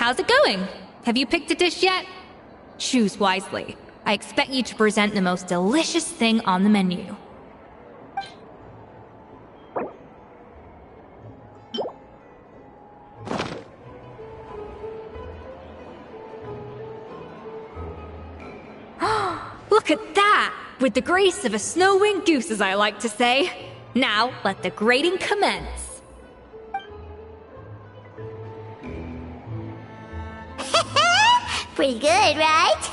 how's it going? Have you picked a dish yet? Choose wisely. I expect you to present the most delicious thing on the menu. Look at that! With the grace of a snow-winged goose, as I like to say. Now, let the grating commence. Pretty good, right?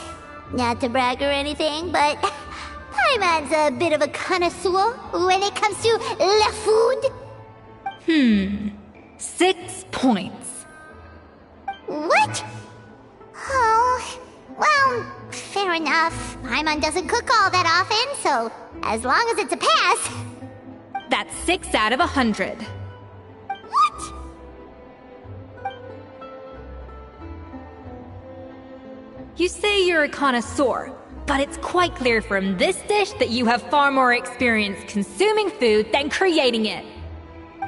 Not to brag or anything, but Paimon's a bit of a connoisseur when it comes to la food. 6 points. What? Oh, well, fair enough. Paimon doesn't cook all that often, so as long as it's a pass. That's 6 out of 100. What? You say you're a connoisseur, but it's quite clear from this dish that you have far more experience consuming food than creating it.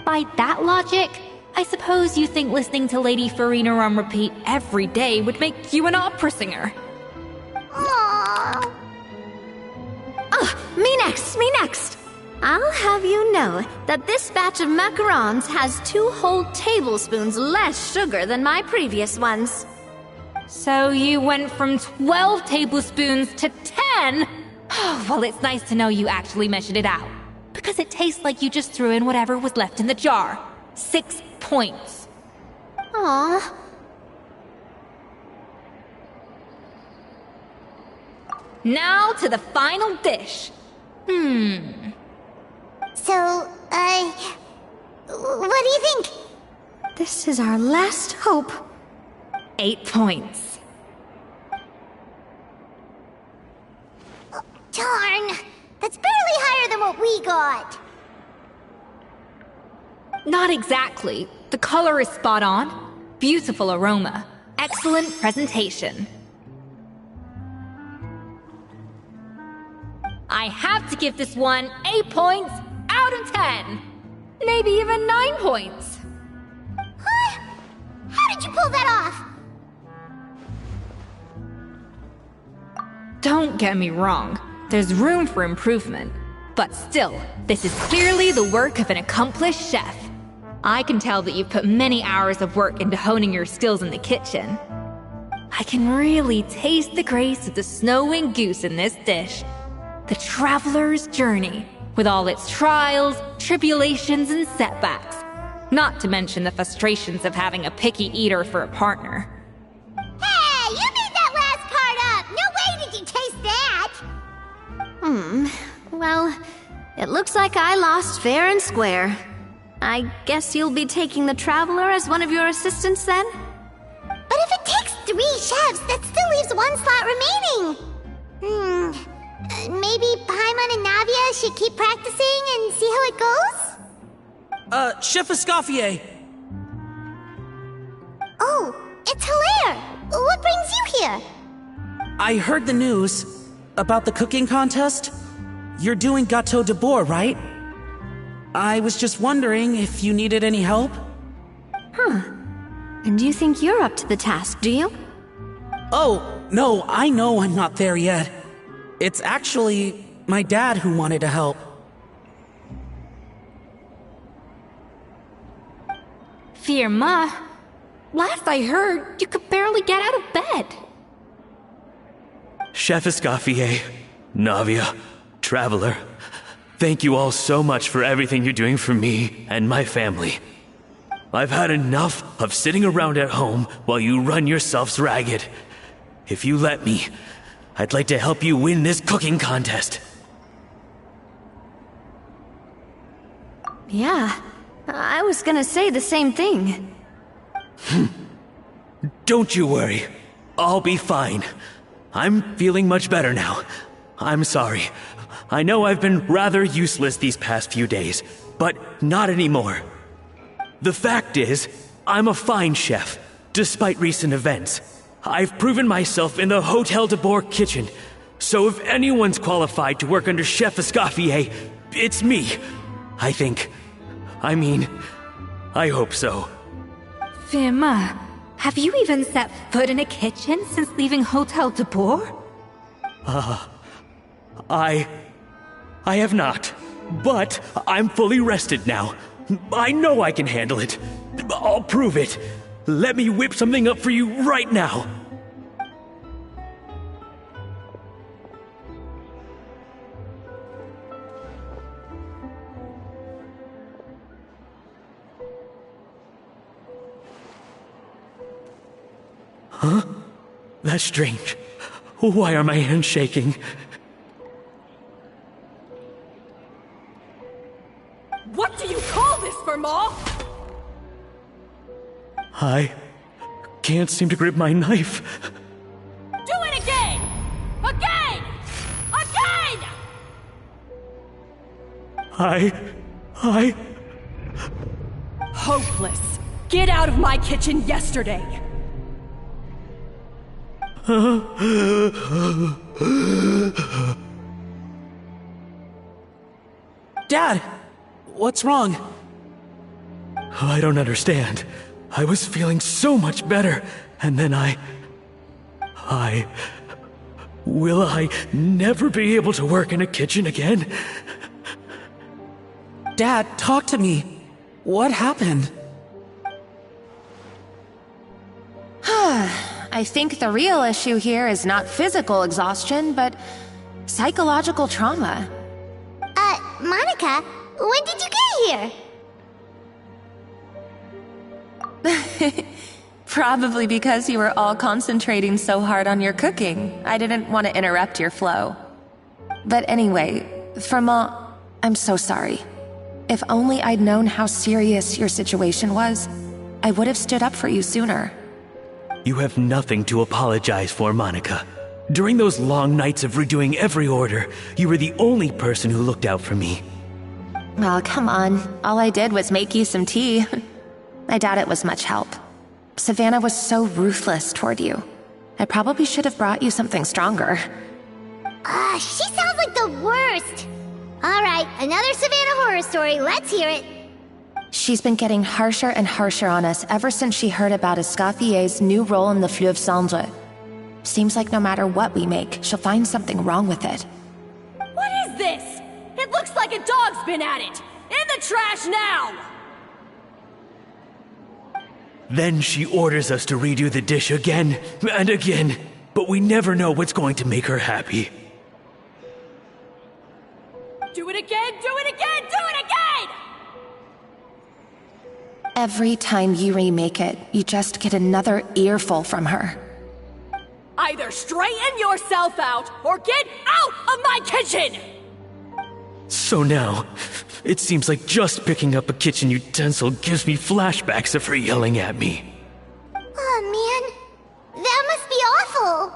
By that logic, I suppose you think listening to Lady Farina on repeat every day would make you an opera singer. Aww. Me next! I'll have you know that this batch of macarons has 2 whole tablespoons less sugar than my previous ones. So you went from 12 tablespoons to 10? Well, it's nice to know you actually measured it out. Because it tastes like you just threw in whatever was left in the jar. 6 points. Aww. Now to the final dish. So, what do you think? This is our last hope. 8 points. Darn! That's barely higher than what we got. Not exactly. The color is spot on. Beautiful aroma. Excellent presentation. I have to give this one 8 points out of 10. Maybe even 9 points. Huh? How did you pull that off? Don't get me wrong. There's room for improvement. But still, this is clearly the work of an accomplished chef. I can tell that you've put many hours of work into honing your skills in the kitchen. I can really taste the grace of the snow-winged goose in this dish. The traveler's journey, with all its trials, tribulations, and setbacks. Not to mention the frustrations of having a picky eater for a partner. Hey, you made that last part up! No way did you taste that! Well, it looks like I lost fair and square. I guess you'll be taking the Traveler as one of your assistants then? But if it takes 3 chefs, that still leaves 1 slot remaining. Maybe Paimon and Navia should keep practicing and see how it goes? Chef Escoffier! Oh, it's Hilaire! What brings you here? I heard the news about the cooking contest. You're doing Gâteau de Bois, right? I was just wondering if you needed any help? And you think you're up to the task, do you? Oh, no, I know I'm not there yet. It's actually my dad who wanted to help. Firma, last I heard, you could barely get out of bed. Chef Escoffier, Navia, Traveler, thank you all so much for everything you're doing for me and my family. I've had enough of sitting around at home while you run yourselves ragged. If you let me, I'd like to help you win this cooking contest. Yeah, I was gonna say the same thing. Don't you worry. I'll be fine. I'm feeling much better now. I'm sorry. I know I've been rather useless these past few days, but not anymore. The fact is, I'm a fine chef, despite recent events. I've proven myself in the Hotel de Bois kitchen, so if anyone's qualified to work under Chef Escoffier, it's me. I think. I mean, I hope so. Firma, Have you even set foot in a kitchen since leaving Hotel de Boer? I have not. But I'm fully rested now. I know I can handle it. I'll prove it. Let me whip something up for you right now. Huh? That's strange. Why are my hands shaking? What do you call this, Verma? I can't seem to grip my knife. Do it again! Again! Again! I... Hopeless. Get out of my kitchen yesterday. Dad! What's wrong? I don't understand. I was feeling so much better, and then Will I never be able to work in a kitchen again? Dad, talk to me. What happened? I think the real issue here is not physical exhaustion, but psychological trauma. Monica, when did you get here? Probably because you were all concentrating so hard on your cooking. I didn't want to interrupt your flow. But anyway, Verma, I'm so sorry. If only I'd known how serious your situation was, I would have stood up for you sooner. You have nothing to apologize for, Monica. During those long nights of redoing every order, you were the only person who looked out for me. Oh, come on. All I did was make you some tea. I doubt it was much help. Savannah was so ruthless toward you. I probably should have brought you something stronger. She sounds like the worst. All right, another Savannah horror story. Let's hear it. She's been getting harsher and harsher on us ever since she heard about Escoffier's new role in the Fleuve Cendre. Seems like no matter what we make, she'll find something wrong with it. What is this? It looks like a dog's been at it! In the trash now! Then she orders us to redo the dish again and again, but we never know what's going to make her happy. Do it again! Do it again! Do it again! Every time you remake it, you just get another earful from her. Either straighten yourself out, or get out of my kitchen! So now, it seems like just picking up a kitchen utensil gives me flashbacks of her yelling at me. Oh man, that must be awful.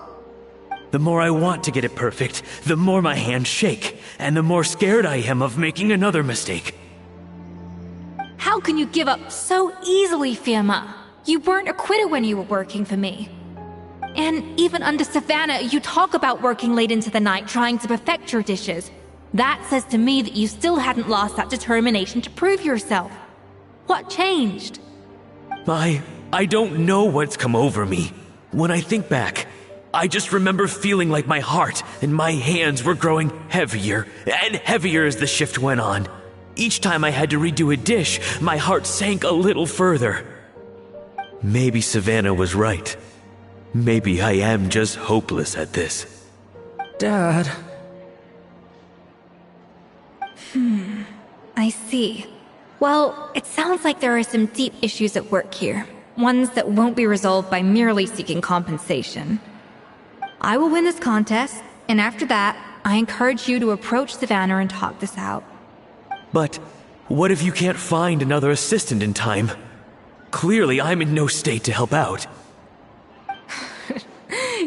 The more I want to get it perfect, the more my hands shake, and the more scared I am of making another mistake. How can you give up so easily, Firma? You weren't a quitter when you were working for me. And even under Savannah, you talk about working late into the night trying to perfect your dishes. That says to me that you still hadn't lost that determination to prove yourself. What changed? I don't know what's come over me. When I think back, I just remember feeling like my heart and my hands were growing heavier and heavier as the shift went on. Each time I had to redo a dish, my heart sank a little further. Maybe Savannah was right. Maybe I am just hopeless at this. Dad... I see. Well, it sounds like there are some deep issues at work here. Ones that won't be resolved by merely seeking compensation. I will win this contest, and after that, I encourage you to approach Savannah and talk this out. But what if you can't find another assistant in time? Clearly, I'm in no state to help out.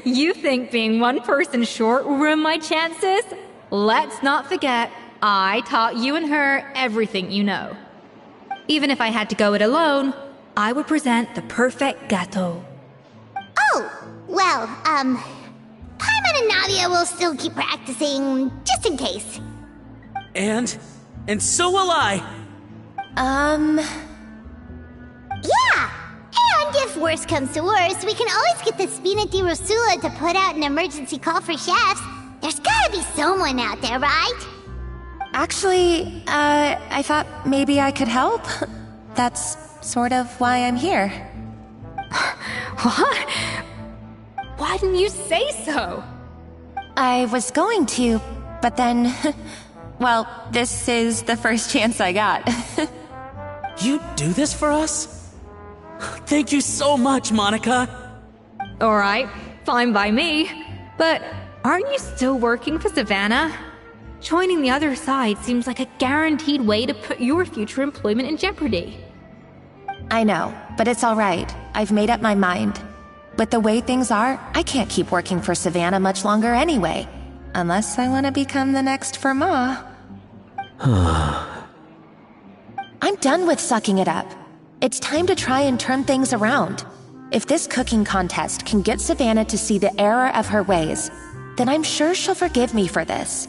You think being one person short will ruin my chances? Let's not forget, I taught you and her everything you know. Even if I had to go it alone, I would present the perfect gâteau. Oh, well, Paimon and Nadia will still keep practicing, just in case. And so will I. Yeah, and if if worse comes to worse, we can always get the Spina di Rosula to put out an emergency call for chefs. There's gotta be someone out there, right? Actually, I thought maybe I could help. That's sort of why I'm here. What? Why didn't you say so? I was going to, but then... well, this is the first chance I got. You do this for us? Thank you so much, Monica. Alright, fine by me. But aren't you still working for Savannah? Joining the other side seems like a guaranteed way to put your future employment in jeopardy. I know, but it's alright. I've made up my mind. With the way things are, I can't keep working for Savannah much longer anyway. Unless I want to become the next Firma. I'm done with sucking it up. It's time to try and turn things around. If this cooking contest can get Savannah to see the error of her ways, then I'm sure she'll forgive me for this.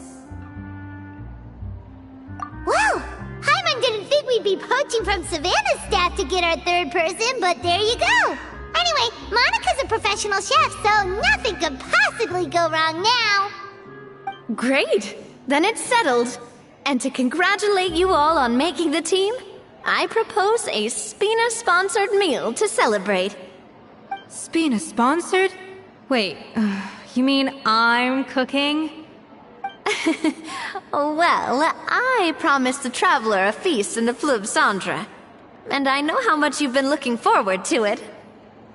Well, Hyman didn't think we'd be poaching from Savannah's staff to get our third person, but there you go. Anyway, Monica's a professional chef, so nothing could possibly go wrong now. Great! Then it's settled. And to congratulate you all on making the team, I propose a Spina-sponsored meal to celebrate. Spina sponsored? Wait, you mean I'm cooking? Well, I promised the traveler a feast in the Fleuve Cendre. And I know how much you've been looking forward to it.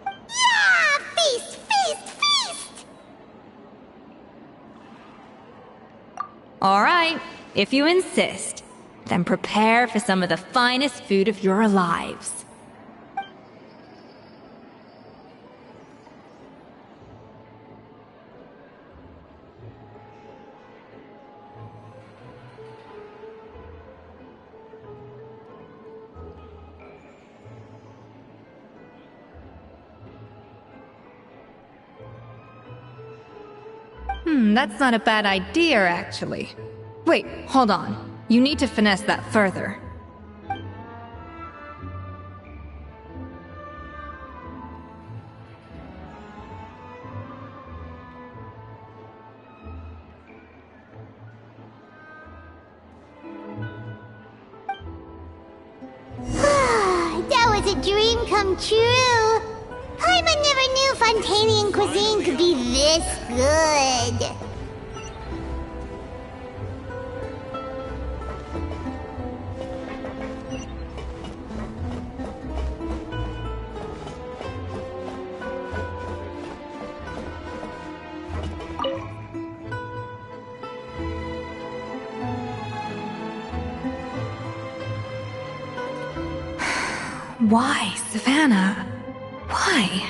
Yeah! Feast, feast, feast! Alright, if you insist, then prepare for some of the finest food of your lives. That's not a bad idea, actually. Wait, hold on. You need to finesse that further. That was a dream come true. Hyman never knew Fontanian cuisine could be this good. Why, Savannah? Why?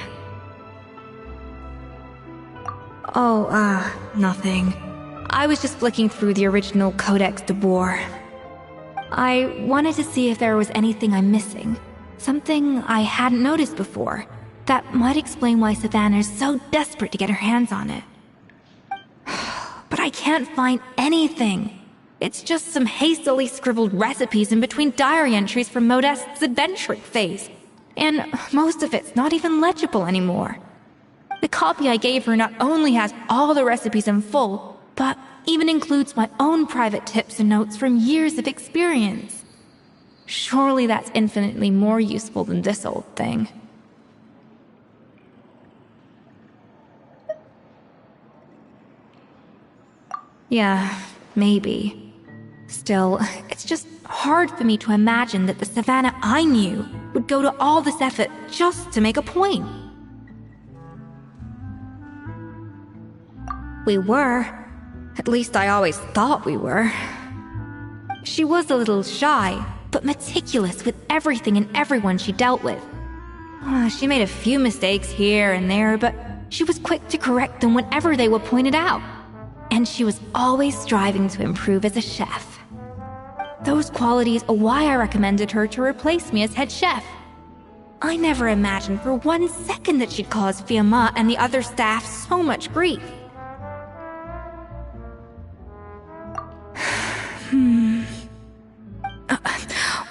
Oh, nothing. I was just flicking through the original Codex de Boer. I wanted to see if there was anything I'm missing. Something I hadn't noticed before. That might explain why Savannah's so desperate to get her hands on it. But I can't find anything. It's just some hastily scribbled recipes in between diary entries from Modest's adventuring phase. And most of it's not even legible anymore. The copy I gave her not only has all the recipes in full, but even includes my own private tips and notes from years of experience. Surely that's infinitely more useful than this old thing. Yeah, maybe. Still, it's just hard for me to imagine that the Savannah I knew would go to all this effort just to make a point. We were. At least I always thought we were. She was a little shy, but meticulous with everything and everyone she dealt with. She made a few mistakes here and there, but she was quick to correct them whenever they were pointed out. And she was always striving to improve as a chef. Those qualities are why I recommended her to replace me as head chef. I never imagined for 1 second that she'd cause Firma and the other staff so much grief.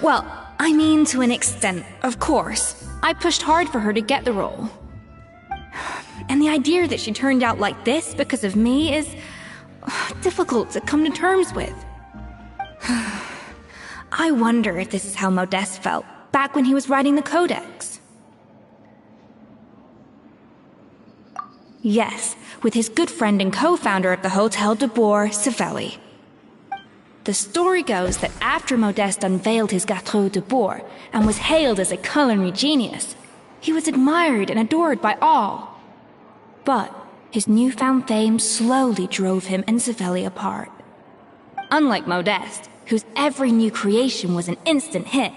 Well, I mean to an extent, of course. I pushed hard for her to get the role. And the idea that she turned out like this because of me is difficult to come to terms with. I wonder if this is how Modeste felt back when he was writing the Codex. Yes, with his good friend and co-founder of the Hotel de Boer, Savelli. The story goes that after Modeste unveiled his Gâteau de Boer and was hailed as a culinary genius, he was admired and adored by all. But his newfound fame slowly drove him and Savelli apart. Unlike Modeste, whose every new creation was an instant hit,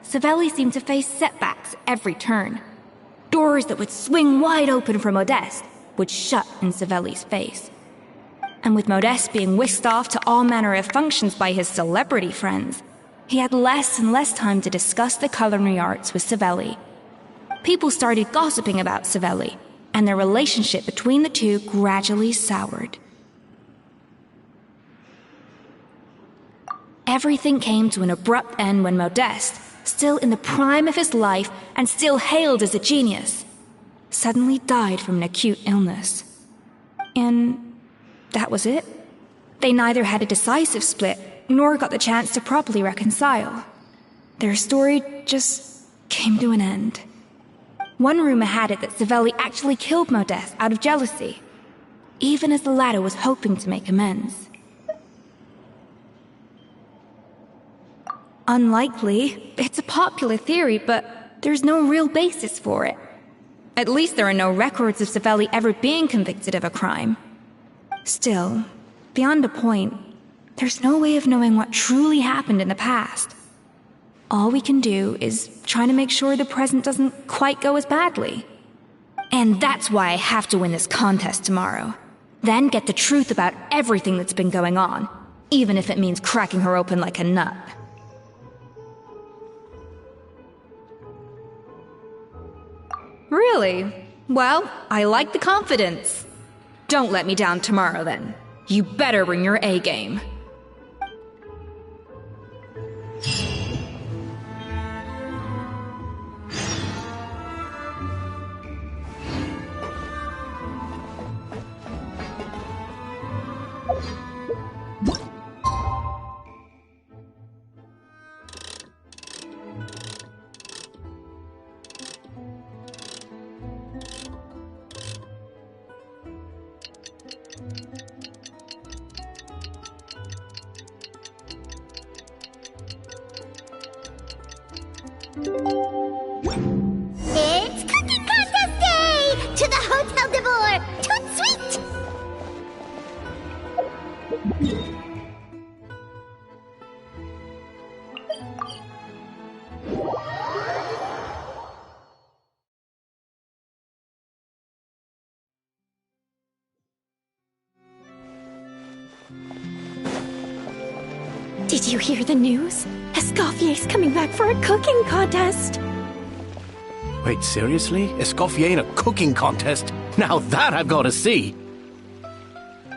Savelli seemed to face setbacks every turn. Doors that would swing wide open for Modeste would shut in Savelli's face. And with Modeste being whisked off to all manner of functions by his celebrity friends, he had less and less time to discuss the culinary arts with Savelli. People started gossiping about Savelli, and their relationship between the two gradually soured. Everything came to an abrupt end when Modeste, still in the prime of his life and still hailed as a genius, suddenly died from an acute illness. And that was it. They neither had a decisive split, nor got the chance to properly reconcile. Their story just came to an end. One rumor had it that Savelli actually killed Modeste out of jealousy, even as the latter was hoping to make amends. Unlikely. It's a popular theory, but there's no real basis for it. At least there are no records of Savelli ever being convicted of a crime. Still, beyond a point, there's no way of knowing what truly happened in the past. All we can do is try to make sure the present doesn't quite go as badly. And that's why I have to win this contest tomorrow. Then get the truth about everything that's been going on, even if it means cracking her open like a nut. Really? Well, I like the confidence. Don't let me down tomorrow, then. You better bring your A game. It's Cooking Contest Day! To the Hotel de Boer! Toot sweet! Did you hear the news? Escoffier's coming back for a cooking contest. Wait, seriously? Escoffier in a cooking contest? Now that I've got to see!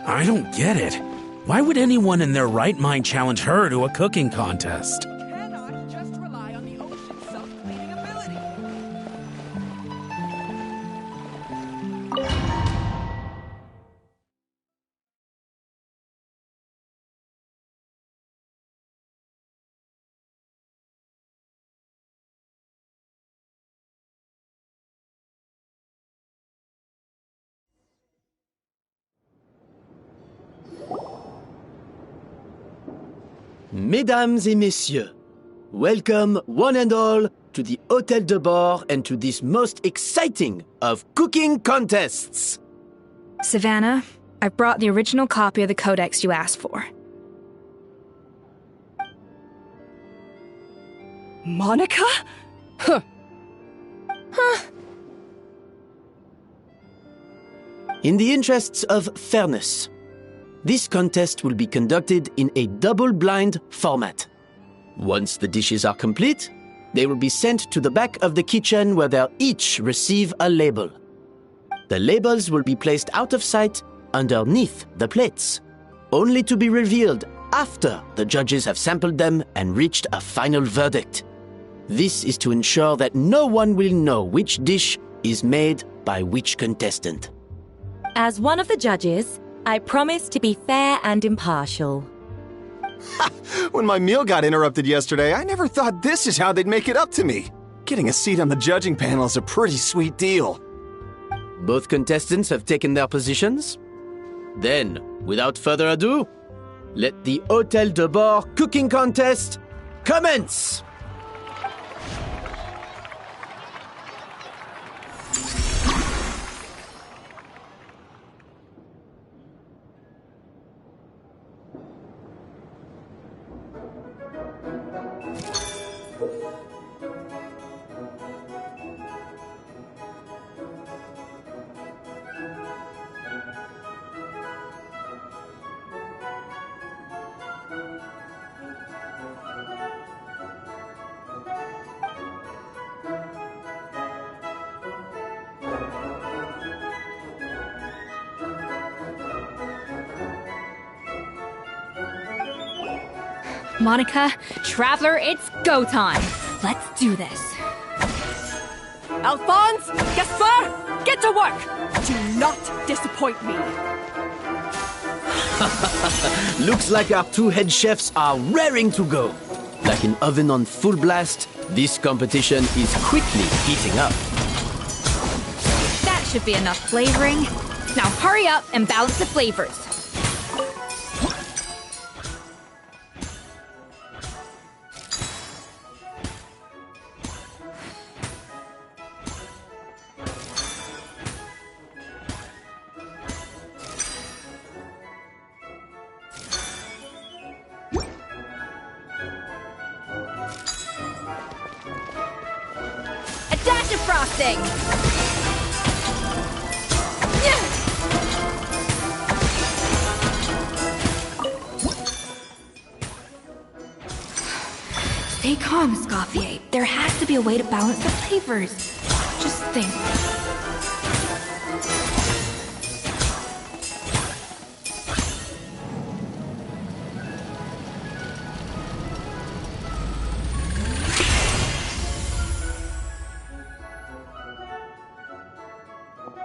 I don't get it. Why would anyone in their right mind challenge her to a cooking contest? Cannot just rely on the ocean's self-cleaning ability. Mesdames et messieurs, welcome one and all to the Hotel de Boer and to this most exciting of cooking contests. Savannah, I brought the original copy of the Codex you asked for. Monica? Huh. In the interests of fairness, this contest will be conducted in a double-blind format. Once the dishes are complete, they will be sent to the back of the kitchen where they'll each receive a label. The labels will be placed out of sight underneath the plates, only to be revealed after the judges have sampled them and reached a final verdict. This is to ensure that no one will know which dish is made by which contestant. As one of the judges, I promise to be fair and impartial. When my meal got interrupted yesterday, I never thought this is how they'd make it up to me. Getting a seat on the judging panel is a pretty sweet deal. Both contestants have taken their positions? Then, without further ado, let the Hôtel de Bord cooking contest commence! Monica, Traveler, it's go time. Let's do this. Alphonse, Gaspar, get to work. Do not disappoint me. Looks like our two head chefs are raring to go. Like an oven on full blast, this competition is quickly heating up. That should be enough flavoring. Now hurry up and balance the flavors. Dash of frosting! Stay calm, Escoffier. There has to be a way to balance the flavors. Just think.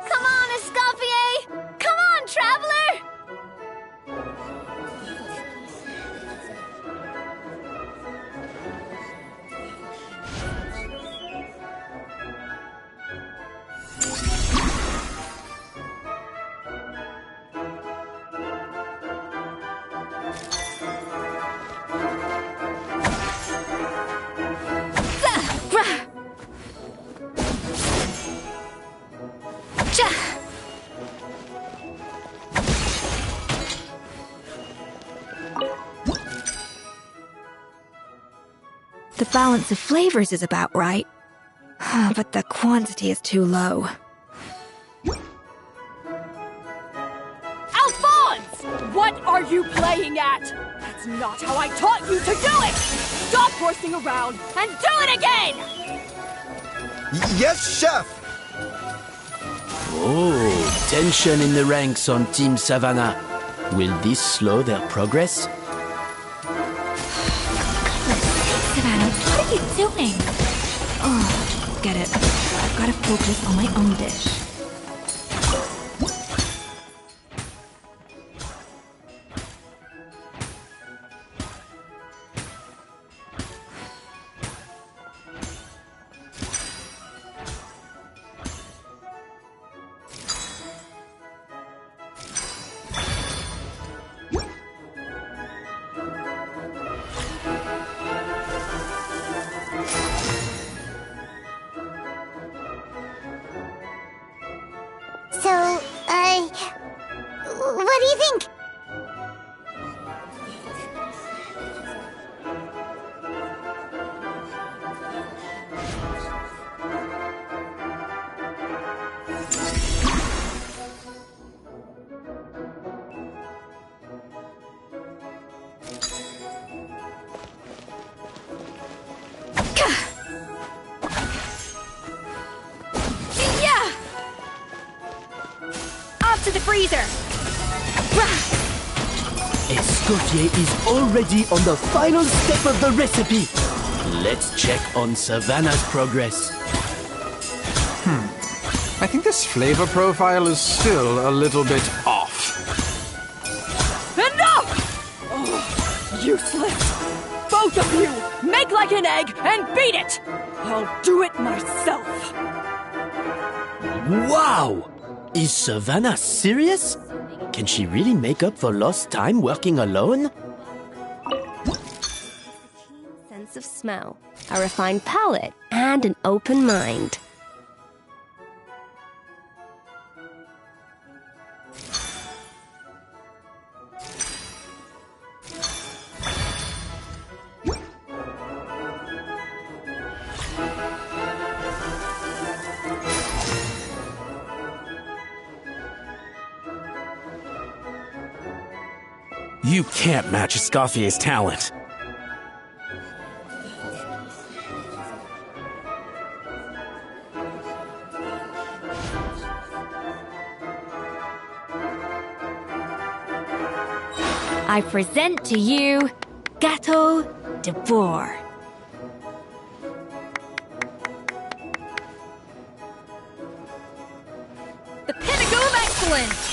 Come on, Escoffier! Come on, Traveler! The balance of flavors is about right, but the quantity is too low. Alphonse! What are you playing at? That's not how I taught you to do it! Stop horsing around and do it again! Yes, Chef! Oh, tension in the ranks on Team Savannah. Will this slow their progress? Savannah, what are you doing? Oh, get it. I've got to focus on my own dish. What do you think? To the freezer! Escoffier is already on the final step of the recipe. Let's check on Savannah's progress. I think this flavor profile is still a little bit off. Enough! Oh, useless! Both of you, make like an egg and beat it! I'll do it myself! Wow! Is Savannah serious? Can she really make up for lost time working alone? Sense of smell, a refined palate, and an open mind. You can't match Escoffier's talent. I present to you Gâteau de Bourg. The pinnacle of excellence!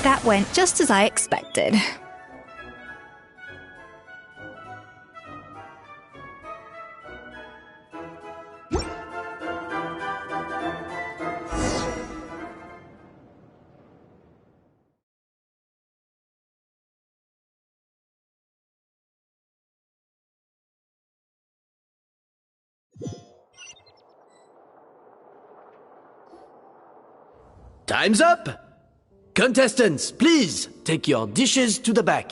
That went just as I expected. Time's up! Contestants, please take your dishes to the back.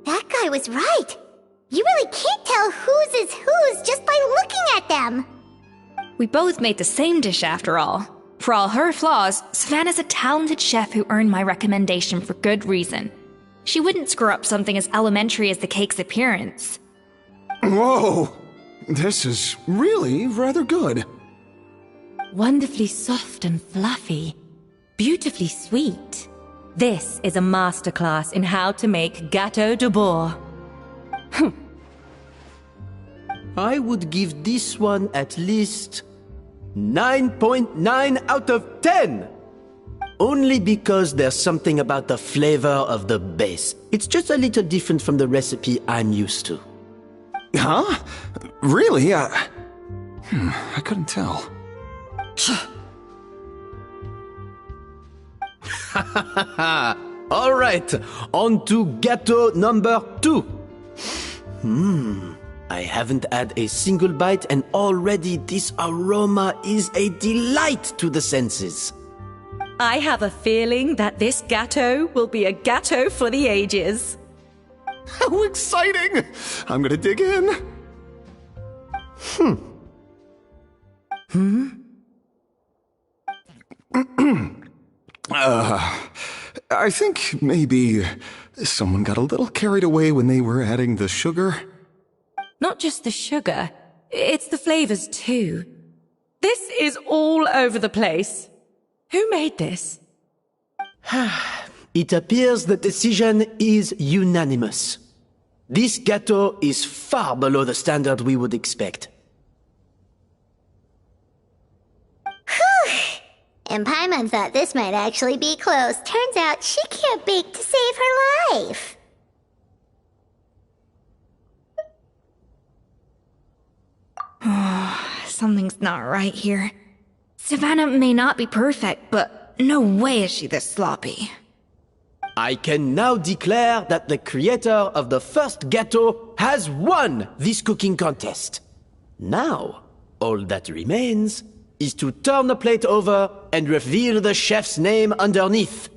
That guy was right. You really can't tell whose is whose just by looking at them. We both made the same dish after all. For all her flaws, Savannah's a talented chef who earned my recommendation for good reason. She wouldn't screw up something as elementary as the cake's appearance. Whoa! This is really rather good. Wonderfully soft and fluffy. Beautifully sweet. This is a masterclass in how to make Gâteau de Bourg. I would give this one at least 9.9 out of 10! Only because there's something about the flavor of the base. It's just a little different from the recipe I'm used to. Huh? Really? I couldn't tell. All right, on to gâteau number 2. I haven't had a single bite and already this aroma is a delight to the senses. I have a feeling that this gâteau will be a gâteau for the ages. How exciting! I'm gonna dig in. I think maybe someone got a little carried away when they were adding the sugar. Not just the sugar, it's the flavors too. This is all over the place. Who made this? It appears the decision is unanimous. This gâteau is far below the standard we would expect. And Paimon thought this might actually be close. Turns out she can't bake to save her life. Something's not right here. Savannah may not be perfect, but no way is she this sloppy. I can now declare that the creator of the first gâteau has won this cooking contest. Now, all that remains is to turn the plate over and reveal the chef's name underneath.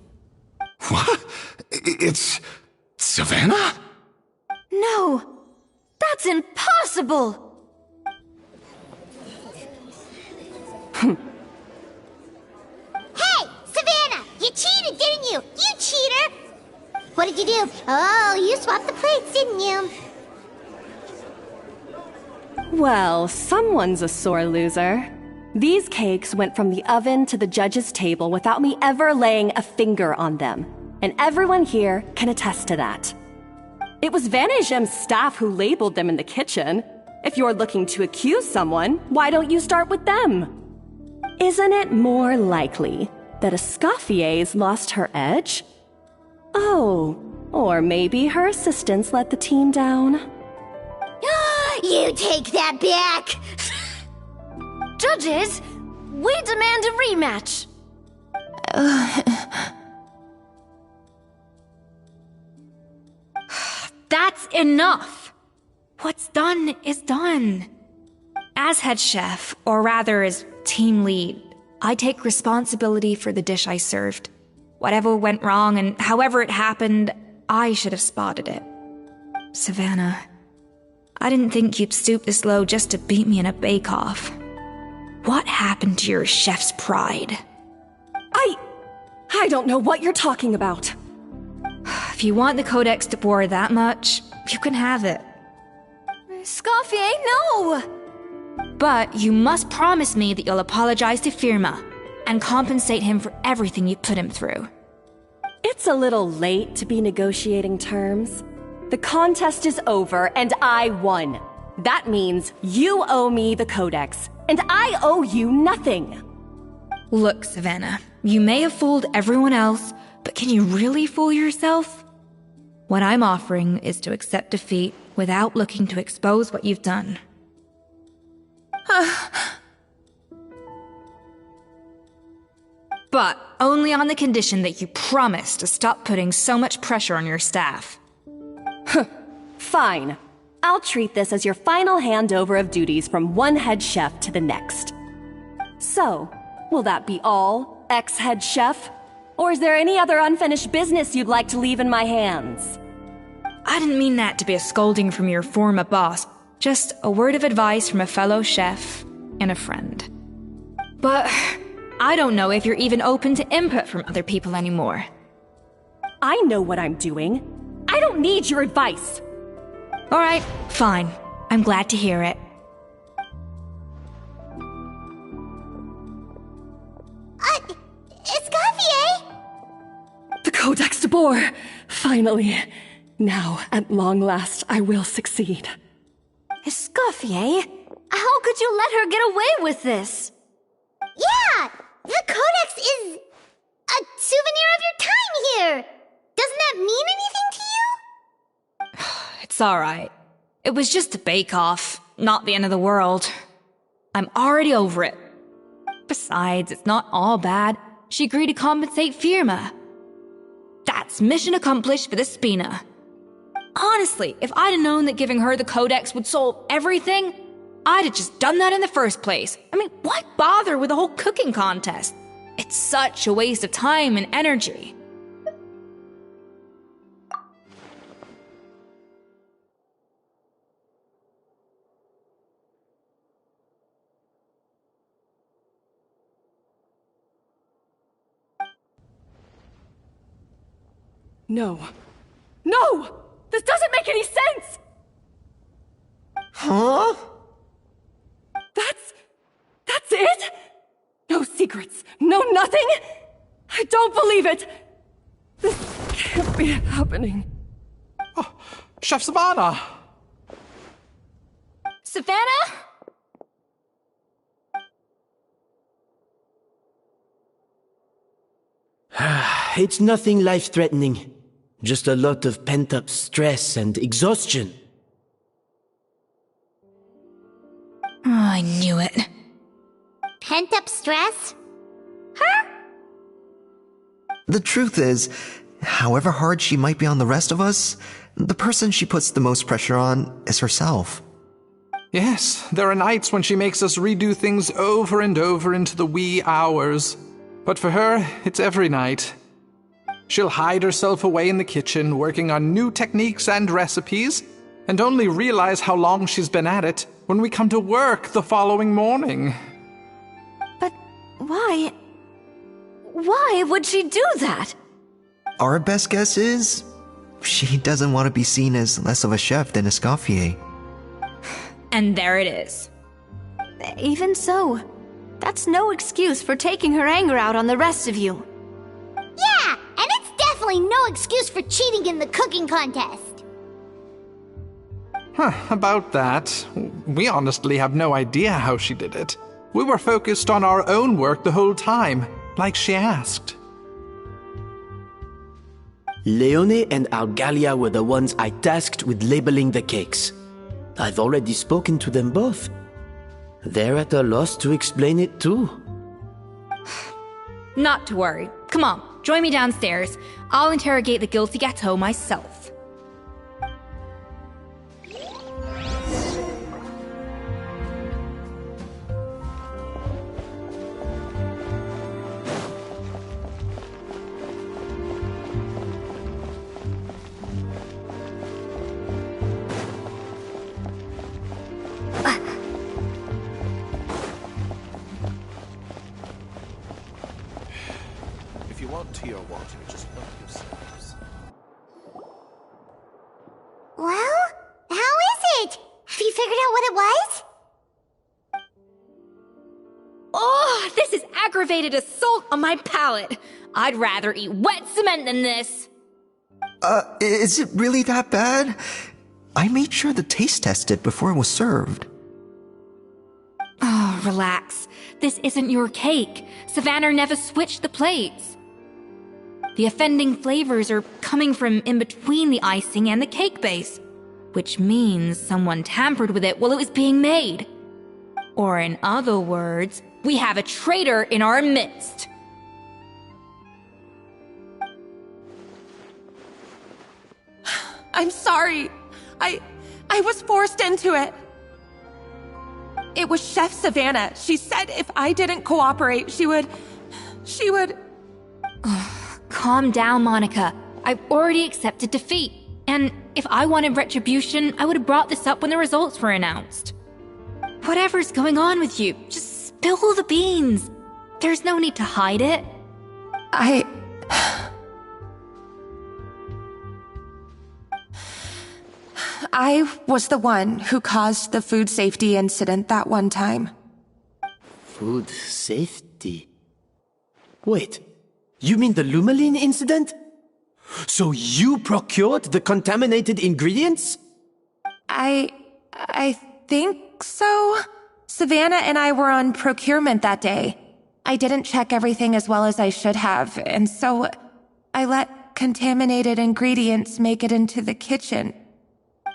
What? It's Savannah? No! That's impossible! you? You cheater! What did you do? Oh, you swapped the plates, didn't you? Well, someone's a sore loser. These cakes went from the oven to the judge's table without me ever laying a finger on them. And everyone here can attest to that. It was Vanishem's staff who labeled them in the kitchen. If you're looking to accuse someone, why don't you start with them? Isn't it more likely that Escoffier's lost her edge? Oh, or maybe her assistants let the team down. You take that back! Judges, we demand a rematch. That's enough! What's done is done. As head chef, or rather as team lead, I take responsibility for the dish I served. Whatever went wrong and however it happened, I should have spotted it. Savannah, I didn't think you'd stoop this low just to beat me in a bake-off. What happened to your chef's pride? I don't know what you're talking about. If you want the Codex de Boer that much, you can have it. Escoffier, no! But you must promise me that you'll apologize to Firma and compensate him for everything you put him through. It's a little late to be negotiating terms. The contest is over and I won. That means you owe me the Codex, and I owe you nothing. Look, Savannah, you may have fooled everyone else, but can you really fool yourself? What I'm offering is to accept defeat without looking to expose what you've done. But only on the condition that you promise to stop putting so much pressure on your staff. Fine. I'll treat this as your final handover of duties from one head chef to the next. So, will that be all, ex-head chef? Or is there any other unfinished business you'd like to leave in my hands? I didn't mean that to be a scolding from your former boss, just a word of advice from a fellow chef and a friend. But I don't know if you're even open to input from other people anymore. I know what I'm doing. I don't need your advice. All right, fine. I'm glad to hear it. Escoffier? The Codex de Boer! Finally. Now, at long last, I will succeed. Escoffier? How could you let her get away with this? Yeah! The Codex is a souvenir of your time here! Doesn't that mean anything to you? It's alright. It was just a bake-off, not the end of the world. I'm already over it. Besides, it's not all bad. She agreed to compensate Firma. That's mission accomplished for the Spina. Honestly, if I'd have known that giving her the Codex would solve everything, I'd have just done that in the first place. I mean, why bother with the whole cooking contest? It's such a waste of time and energy. No. No! This doesn't make any sense! Huh? That's it? No secrets, no nothing? I don't believe it! This can't be happening. Oh, Chef Savannah! Savannah? It's nothing life-threatening. Just a lot of pent-up stress and exhaustion. Oh, I knew it. Pent-up stress? Her? The truth is, however hard she might be on the rest of us, the person she puts the most pressure on is herself. Yes, there are nights when she makes us redo things over and over into the wee hours. But for her, it's every night. She'll hide herself away in the kitchen, working on new techniques and recipes, and only realize how long she's been at it when we come to work the following morning. But why? Why would she do that? Our best guess is she doesn't want to be seen as less of a chef than Escoffier. And there it is. Even so, that's no excuse for taking her anger out on the rest of you. Yeah, and it's definitely no excuse for cheating in the cooking contest. About that, we honestly have no idea how she did it. We were focused on our own work the whole time, like she asked. Leone and Algalia were the ones I tasked with labeling the cakes. I've already spoken to them both. They're at a loss to explain it too. Not to worry. Come on, join me downstairs. I'll interrogate the guilty gâteau myself. If you want tea or water, just help yourselves. Well, how is it? Have you figured out what it was? Oh, this is aggravated assault on my palate. I'd rather eat wet cement than this. Is it really that bad? I made sure to taste test it before it was served. Oh, relax. This isn't your cake. Savannah never switched the plates. The offending flavors are coming from in between the icing and the cake base, which means someone tampered with it while it was being made. Or in other words, we have a traitor in our midst. I'm sorry. I was forced into it. It was Chef Savannah. She said if I didn't cooperate, she would... Calm down, Monica. I've already accepted defeat. And if I wanted retribution, I would have brought this up when the results were announced. Whatever's going on with you, just spill the beans. There's no need to hide it. I was the one who caused the food safety incident that one time. Food safety? Wait, you mean the Lumaline incident? So you procured the contaminated ingredients? I think so. Savannah and I were on procurement that day. I didn't check everything as well as I should have, and so I let contaminated ingredients make it into the kitchen.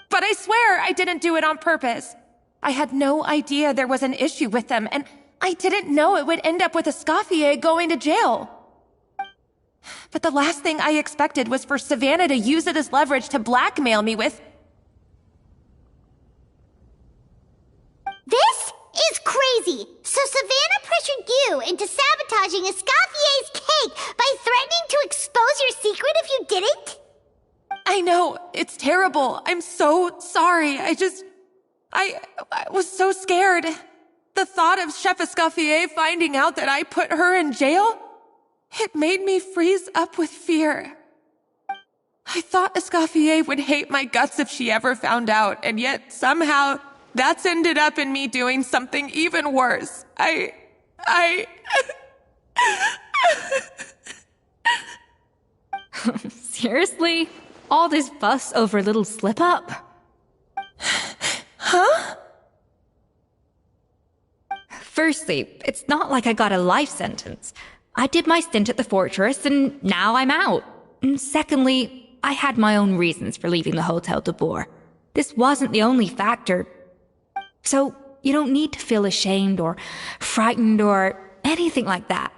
But I swear I didn't do it on purpose. I had no idea there was an issue with them, and I didn't know it would end up with Escoffier going to jail. But the last thing I expected was for Savannah to use it as leverage to blackmail me with... This is crazy! So Savannah pressured you into sabotaging Escoffier's cake by threatening to expose your secret if you didn't? I know, it's terrible. I'm so sorry. I was so scared. The thought of Chef Escoffier finding out that I put her in jail, it made me freeze up with fear. I thought Escoffier would hate my guts if she ever found out, and yet somehow that's ended up in me doing something even worse. Seriously? All this fuss over a little slip-up? Huh? Firstly, it's not like I got a life sentence. I did my stint at the fortress, and now I'm out. And secondly, I had my own reasons for leaving the Hotel de Boer. This wasn't the only factor. So, you don't need to feel ashamed or frightened or anything like that.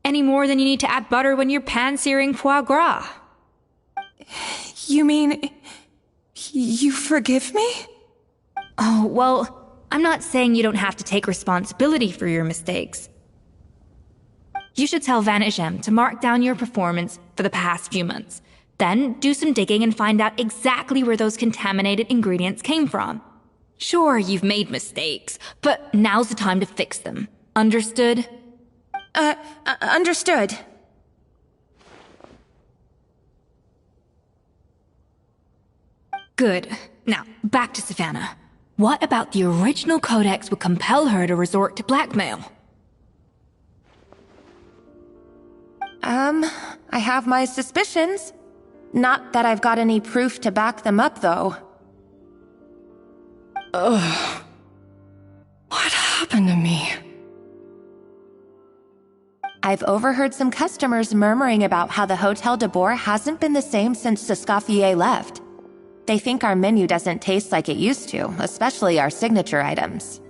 Any more than you need to add butter when you're pan-searing foie gras. You mean... you forgive me? Oh, well, I'm not saying you don't have to take responsibility for your mistakes. You should tell Vanagem to mark down your performance for the past few months. Then do some digging and find out exactly where those contaminated ingredients came from. Sure, you've made mistakes, but now's the time to fix them. Understood? Understood. Good. Now, back to Savannah. What about the original codex would compel her to resort to blackmail? I have my suspicions. Not that I've got any proof to back them up, though. Ugh. What happened to me? I've overheard some customers murmuring about how the Hotel de Boer hasn't been the same since Escoffier left. They think our menu doesn't taste like it used to, especially our signature items.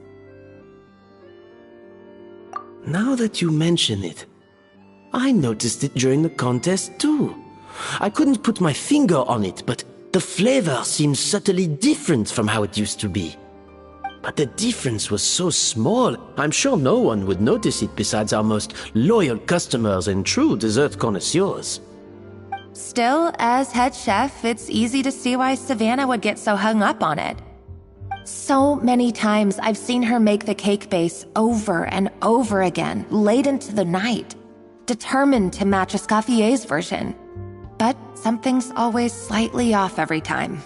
Now that you mention it, I noticed it during the contest too. I couldn't put my finger on it, but the flavor seems subtly different from how it used to be. But the difference was so small, I'm sure no one would notice it besides our most loyal customers and true dessert connoisseurs. Still, as head chef, it's easy to see why Savannah would get so hung up on it. So many times I've seen her make the cake base over and over again, late into the night, determined to match Escoffier's version. But something's always slightly off every time.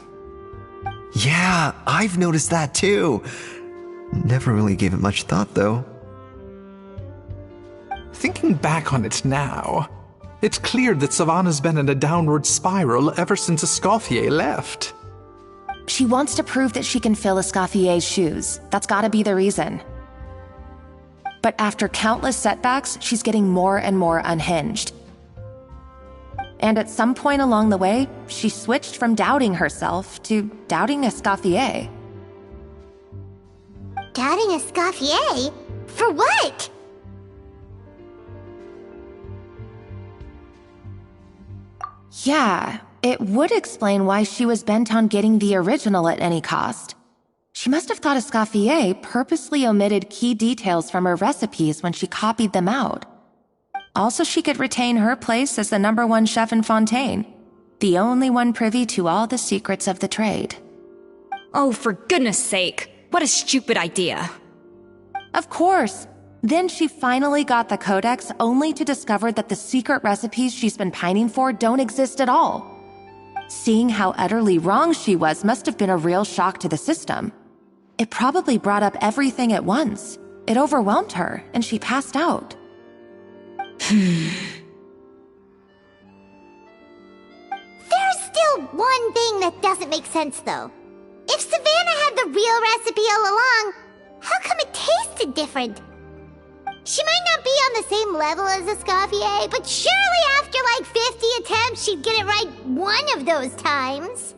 Yeah, I've noticed that too. Never really gave it much thought, though. Thinking back on it now, it's clear that Savannah's been in a downward spiral ever since Escoffier left. She wants to prove that she can fill Escoffier's shoes. That's gotta be the reason. But after countless setbacks, she's getting more and more unhinged. And at some point along the way, she switched from doubting herself to doubting Escoffier. Doubting Escoffier? For what? Yeah, it would explain why she was bent on getting the original at any cost. She must have thought Escoffier purposely omitted key details from her recipes when she copied them out. Also, she could retain her place as the #1 chef in Fontaine, the only one privy to all the secrets of the trade. Oh, for goodness sake, what a stupid idea. Of course. Then she finally got the codex only to discover that the secret recipes she's been pining for don't exist at all. Seeing how utterly wrong she was must have been a real shock to the system. It probably brought up everything at once. It overwhelmed her, and she passed out. There's still one thing that doesn't make sense, though. If Savannah had the real recipe all along, how come it tasted different? She might not be on the same level as Escoffier, but surely after like 50 attempts, she'd get it right one of those times.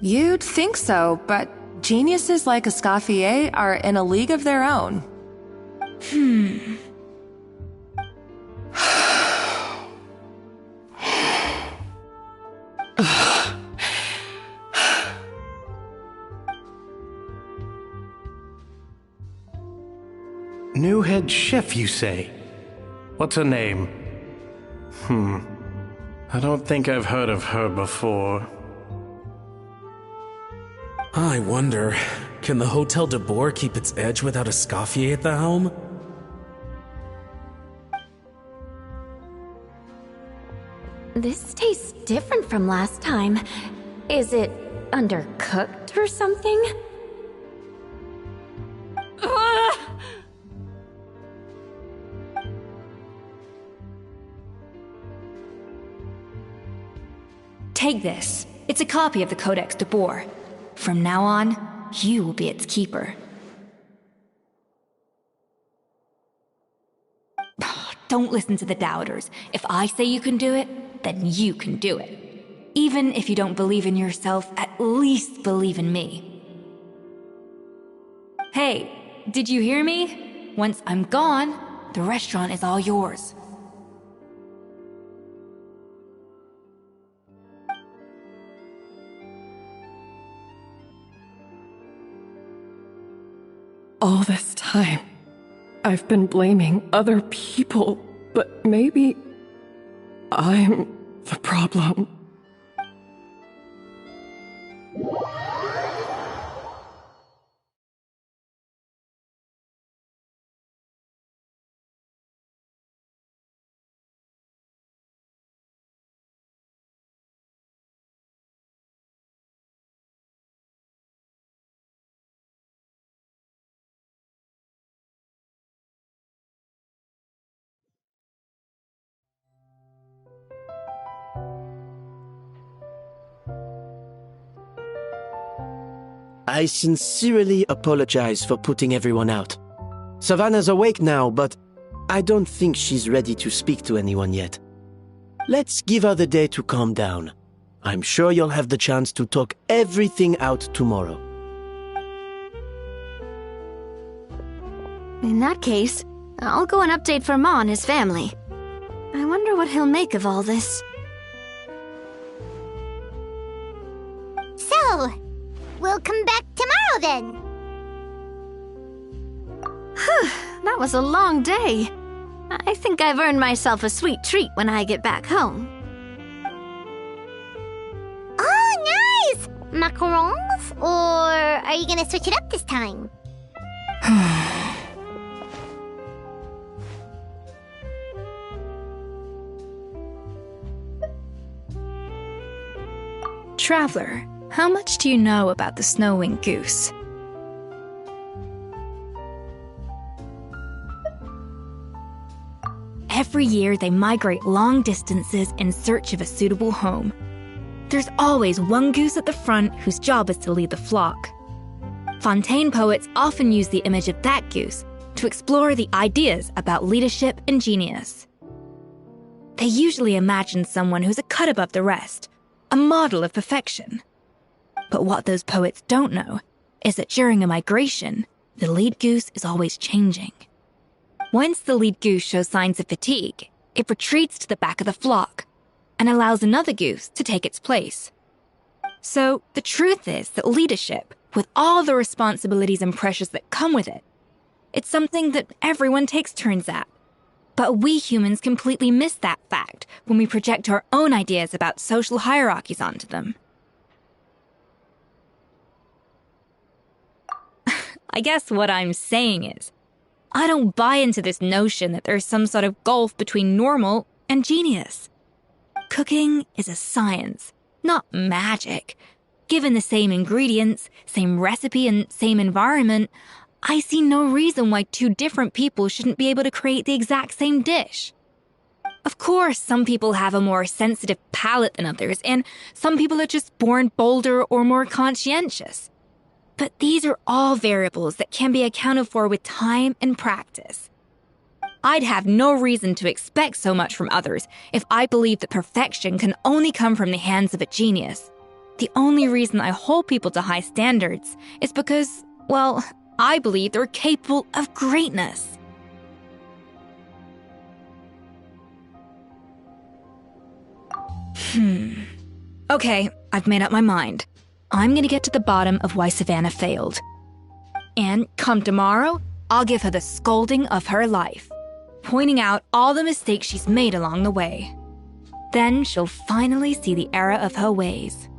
You'd think so, but geniuses like Escoffier are in a league of their own. New head chef, you say? What's her name? I don't think I've heard of her before. I wonder, can the Hotel de Boer keep its edge without Escoffier at the helm? This tastes different from last time. Is it undercooked or something? Take this. It's a copy of the Codex de Boer. From now on, you will be its keeper. Don't listen to the doubters. If I say you can do it, then you can do it. Even if you don't believe in yourself, at least believe in me. Hey, did you hear me? Once I'm gone, the restaurant is all yours. All this time, I've been blaming other people, but maybe I'm the problem. I sincerely apologize for putting everyone out. Savannah's awake now, but I don't think she's ready to speak to anyone yet. Let's give her the day to calm down. I'm sure you'll have the chance to talk everything out tomorrow. In that case, I'll go and update Verma and his family. I wonder what he'll make of all this. So, we'll come back tomorrow then. That was a long day. I think I've earned myself a sweet treat when I get back home. Oh, nice! Macarons? Or are you gonna switch it up this time? Traveler, how much do you know about the snow-winged goose? Every year, they migrate long distances in search of a suitable home. There's always one goose at the front whose job is to lead the flock. Fontaine poets often use the image of that goose to explore the ideas about leadership and genius. They usually imagine someone who's a cut above the rest, a model of perfection. But what those poets don't know is that during a migration, the lead goose is always changing. Once the lead goose shows signs of fatigue, it retreats to the back of the flock and allows another goose to take its place. So the truth is that leadership, with all the responsibilities and pressures that come with it, it's something that everyone takes turns at. But we humans completely miss that fact when we project our own ideas about social hierarchies onto them. I guess what I'm saying is, I don't buy into this notion that there's some sort of gulf between normal and genius. Cooking is a science, not magic. Given the same ingredients, same recipe, and same environment, I see no reason why two different people shouldn't be able to create the exact same dish. Of course, some people have a more sensitive palate than others, and some people are just born bolder or more conscientious. But these are all variables that can be accounted for with time and practice. I'd have no reason to expect so much from others if I believed that perfection can only come from the hands of a genius. The only reason I hold people to high standards is because, well, I believe they're capable of greatness. Okay, I've made up my mind. I'm gonna get to the bottom of why Savannah failed. And come tomorrow, I'll give her the scolding of her life, pointing out all the mistakes she's made along the way. Then she'll finally see the error of her ways.